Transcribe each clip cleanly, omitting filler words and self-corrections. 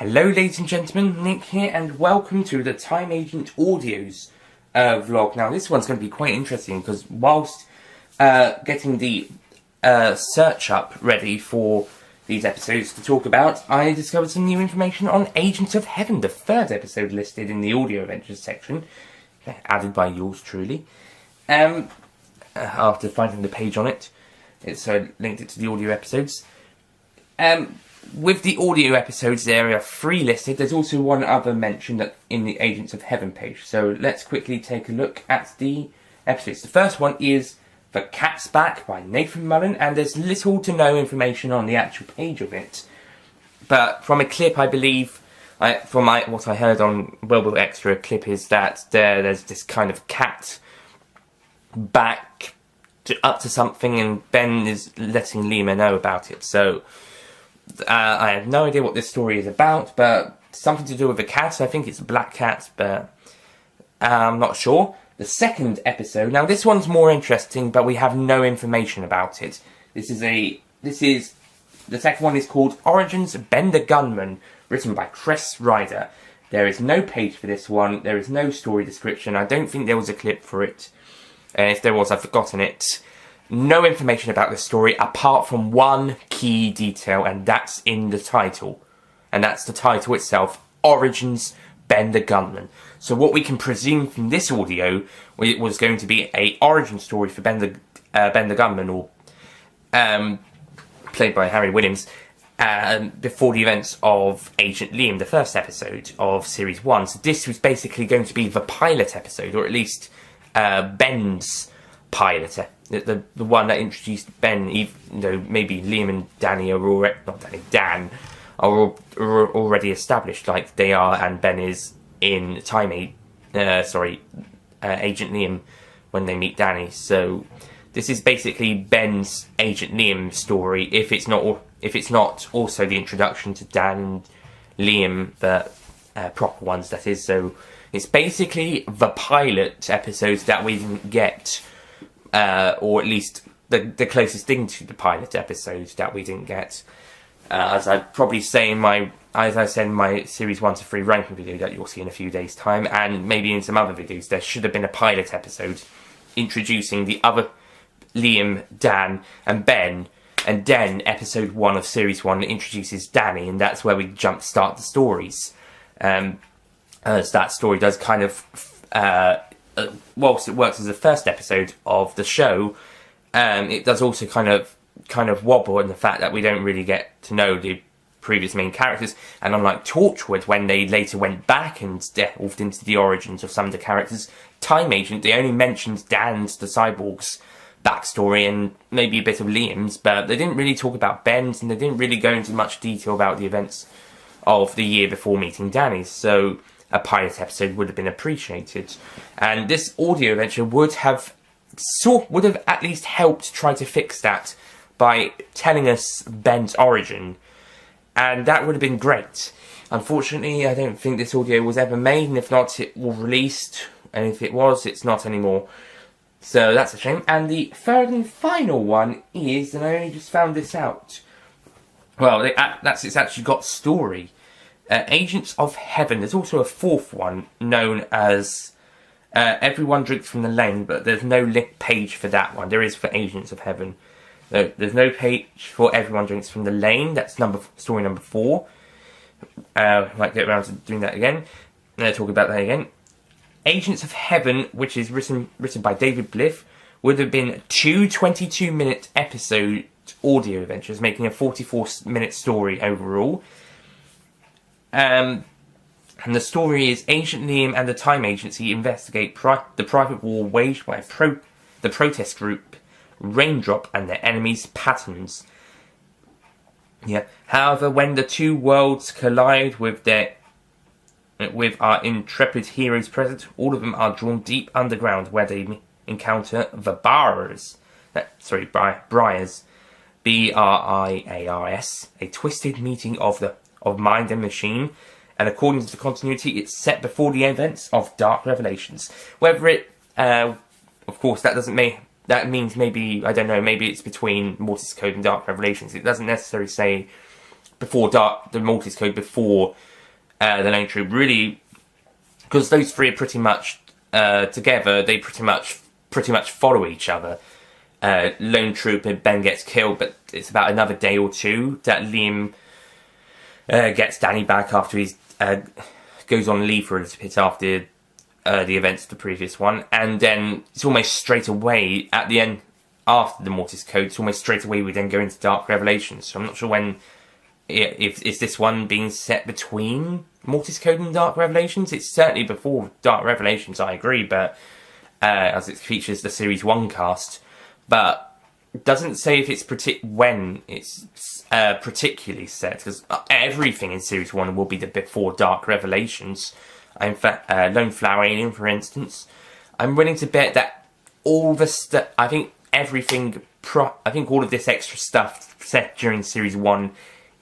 Hello ladies and gentlemen, Nick here and welcome to the Time Agent Audios vlog. Now this one's going to be quite interesting because whilst getting the search up ready for these episodes to talk about, I discovered some new information on Agents of Heaven, the third episode listed in the audio adventures section, added by yours truly. After finding the page on it, it's linked it to the audio episodes. With the audio episodes, there are 3 listed. There's also one other mentioned in the Agents of Heaven page. So let's quickly take a look at the episodes. The first one is The Cat's Back by Nathan Mullen, and there's little to no information on the actual page of it. But from a clip, I believe, what I heard on Wellbill Extra clip is that there's this kind of cat back up to something, and Ben is letting Lima know about it. So I have no idea what this story is about, but something to do with a cat. I think it's a black cat, but I'm not sure. The second episode, now this one's more interesting, but we have no information about it. The second one is called Origins Ben the Gunman, written by Chris Ryder. There is no page for this one, there is no story description, I don't think there was a clip for it. If there was, I've forgotten it. No information about the story apart from one key detail, and that's in the title. And that's the title itself, Origins Ben the Gunman. So what we can presume from this audio, it was going to be a origin story for Ben the Gunman, or played by Harry Williams, before the events of Agent Liam, the first episode of Series 1. So this was basically going to be the pilot episode, or at least Ben's pilot, the one that introduced Ben, even though maybe Liam and Danny are already, Dan are already established like they are, and Ben is in Agent Liam when they meet Danny. So this is basically Ben's Agent Liam story, if it's not also the introduction to Dan and Liam, the proper ones, that is. So it's basically the pilot episodes that we didn't get, or at least the closest thing to the pilot episodes that we didn't get. As I probably say as I said in my Series 1 to 3 ranking video that you'll see in a few days' time, and maybe in some other videos, there should have been a pilot episode introducing the other Liam, Dan, and Ben, and then episode 1 of Series 1 introduces Danny, and that's where we jumpstart the stories. As that story does kind of, whilst it works as the first episode of the show, it does also kind of wobble in the fact that we don't really get to know the previous main characters, and unlike Torchwood, when they later went back and delved into the origins of some of the characters, Time Agent, they only mentioned Dan's, the cyborg's, backstory and maybe a bit of Liam's, but they didn't really talk about Ben's, and they didn't really go into much detail about the events of the year before meeting Danny's, so a pilot episode would have been appreciated. And this audio adventure would have at least helped try to fix that by telling us Ben's origin, and that would have been great. Unfortunately, I don't think this audio was ever made, and if not, it was released, and if it was, it's not anymore. So that's a shame. And the third and final one is, and I only just found this out, well, it's actually got story. Agents of Heaven. There's also a fourth one known as Everyone Drinks from the Lane, but there's no link page for that one. There is for Agents of Heaven. There's no page for Everyone Drinks from the Lane. That's story number 4. Might get around to doing that again. Talk about that again. Agents of Heaven, which is written by David Bliff, would have been 2 22-minute episode audio adventures, making a 44-minute story overall. And the story is Agent Liam and the Time Agency investigate the private war waged by the protest group Raindrop and their enemies' patterns. Yeah. However, when the two worlds collide with our intrepid heroes present, all of them are drawn deep underground, where they encounter the Briars, Briars, a twisted meeting of mind and machine, and according to the continuity, it's set before the events of Dark Revelations. Whether it, of course, that means maybe, I don't know, maybe it's between Mortis Code and Dark Revelations. It doesn't necessarily say the Mortis Code, before the Lone Troop, really, because those three are pretty much together. They pretty much follow each other. Lone Troop and Ben gets killed, but it's about another day or two that Liam gets Danny back after he's goes on leave for a little bit after the events of the previous one, and then it's almost straight away at the end, after the Mortis Code, it's almost straight away we then go into Dark Revelations. So I'm not sure when, if is this one being set between Mortis Code and Dark Revelations. It's certainly before Dark Revelations, I agree, but as it features the Series 1 cast, but it doesn't say if it's when it's particularly set, because everything in Series 1 will be before Dark Revelations. In fact, Lone Flower Alien, for instance, I'm willing to bet that all the stuff, I think all of this extra stuff set during Series 1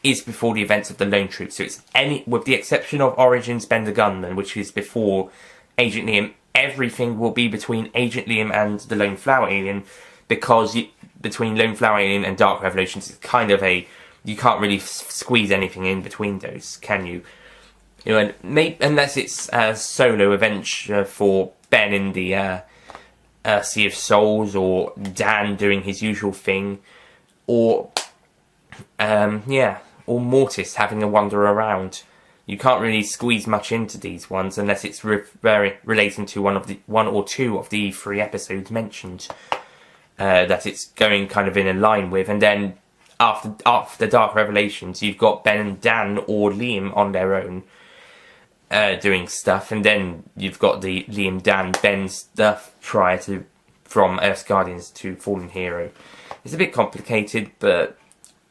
is before the events of the Lone Troop. So it's with the exception of Origins Ben the Gunman, which is before Agent Liam, everything will be between Agent Liam and the Lone Flower Alien, because between Lone Flower Alien and Dark Revelations, it's kind of you can't really squeeze anything in between those, can you? You know, and unless it's a solo adventure for Ben in the Sea of Souls, or Dan doing his usual thing, or or Mortis having a wander around. You can't really squeeze much into these ones unless it's very relating to one or two of the 3 episodes mentioned that it's going kind of in line with, and then after Dark Revelations, you've got Ben and Dan or Liam on their own. Doing stuff, and then you've got the Liam, Dan, Ben stuff prior to from Earth's Guardians to Fallen Hero. It's a bit complicated, but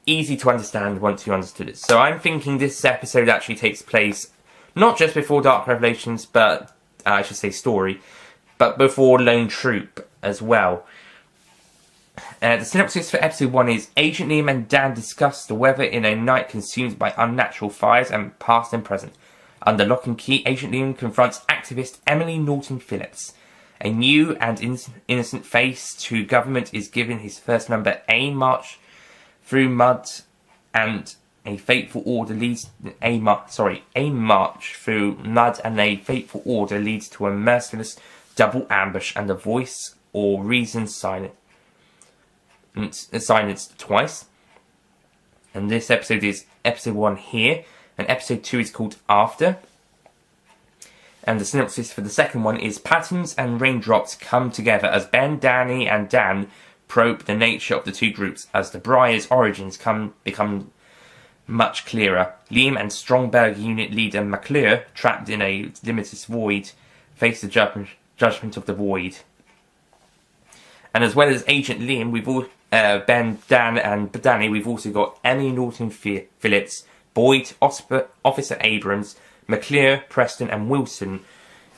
easy to understand once you understood it. So I'm thinking this episode actually takes place not just before Dark Revelations, but I should say story, but before Lone Troop as well. The synopsis for episode 1 is: Agent Liam and Dan discuss the weather in a night consumed by unnatural fires, and past and present. Under lock and key, Agent Liam confronts activist Emily Norton Phillips. A new and innocent face to government is given his first number, A March Through Mud, and a fateful order leads a march through mud, and a fateful order leads to a merciless double ambush, and the voice or reason silenced twice. And this episode is episode 1 here. And episode 2 is called After. And the synopsis for the second one is: patterns and raindrops come together as Ben, Danny and Dan probe the nature of the two groups as the Briar's origins become much clearer. Liam and Strongberg unit leader McClure, trapped in a limitless void, face the judgment of the void. And as well as Agent Liam, we've all Ben, Dan and Danny, we've also got Emily Norton Phillips, Boyd, Officer Abrams, McClure, Preston and Wilson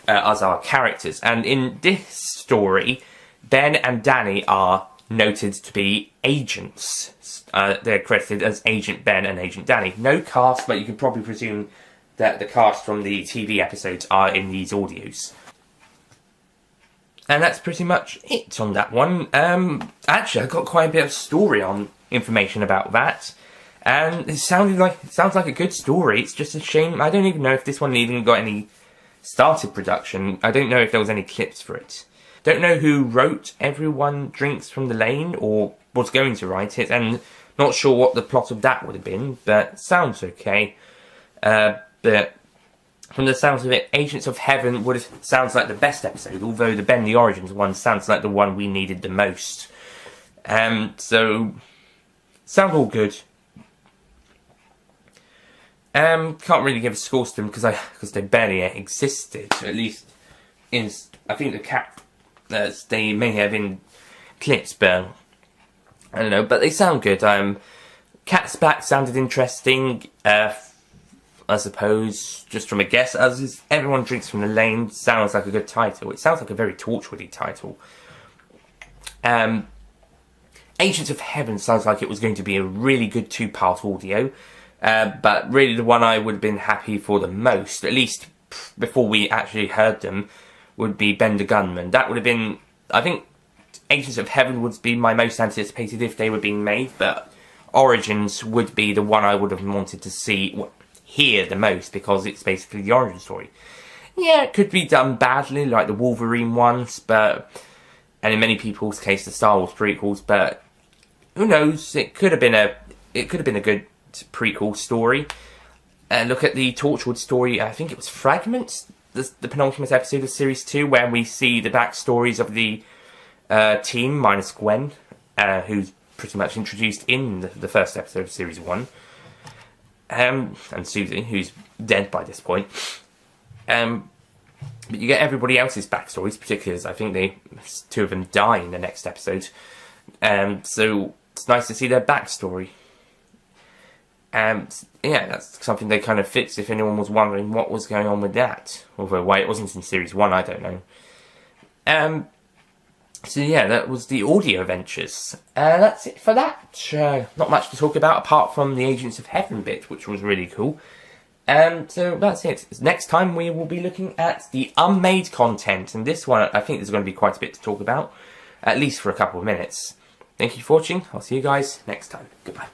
as our characters. And in this story, Ben and Danny are noted to be agents. They're credited as Agent Ben and Agent Danny. No cast, but you can probably presume that the cast from the TV episodes are in these audios. And that's pretty much it on that one. Actually, I got quite a bit of story on information about that. And it sounds like a good story. It's just a shame. I don't even know if this one even got any started production. I don't know if there was any clips for it. Don't know who wrote Everyone Drinks from the Lane, or was going to write it, and not sure what the plot of that would have been, but sounds okay. But from the sounds of it, Agents of Heaven sounds like the best episode, although the Ben the Origins one sounds like the one we needed the most. So, sound all good. Can't really give a score to them because they barely existed. At least I think the cat they may have in clips, but I don't know. But they sound good. Cat's Back sounded interesting. I suppose just from a guess, as is Everyone Drinks from the Lane sounds like a good title. It sounds like a very Torchwoody title. Agents of Heaven sounds like it was going to be a really good 2-part audio. But really the one I would have been happy for the most, at least before we actually heard them, would be Ben the Gunman. That would have been, I think, Agents of Heaven would be my most anticipated if they were being made, but Origins would be the one I would have wanted to hear the most, because it's basically the origin story. Yeah, it could be done badly, like the Wolverine ones, and in many people's case, the Star Wars prequels. But who knows? It could have been a good prequel story. Look at the Torchwood story. I think it was Fragments, the penultimate episode of Series 2, where we see the backstories of the team minus Gwen, who's pretty much introduced in the first episode of Series 1. And Susie, who's dead by this point. But you get everybody else's backstories, particularly as I think two of them die in the next episode. So it's nice to see their backstory. Yeah, that's something that kind of fits if anyone was wondering what was going on with that. Although why it wasn't in Series 1, I don't know. So yeah, that was the audio adventures. That's it for that. Not much to talk about apart from the Agents of Heaven bit, which was really cool. So that's it. Next time we will be looking at the unmade content, and this one I think there's going to be quite a bit to talk about, at least for a couple of minutes. Thank you for watching. I'll see you guys next time. Goodbye.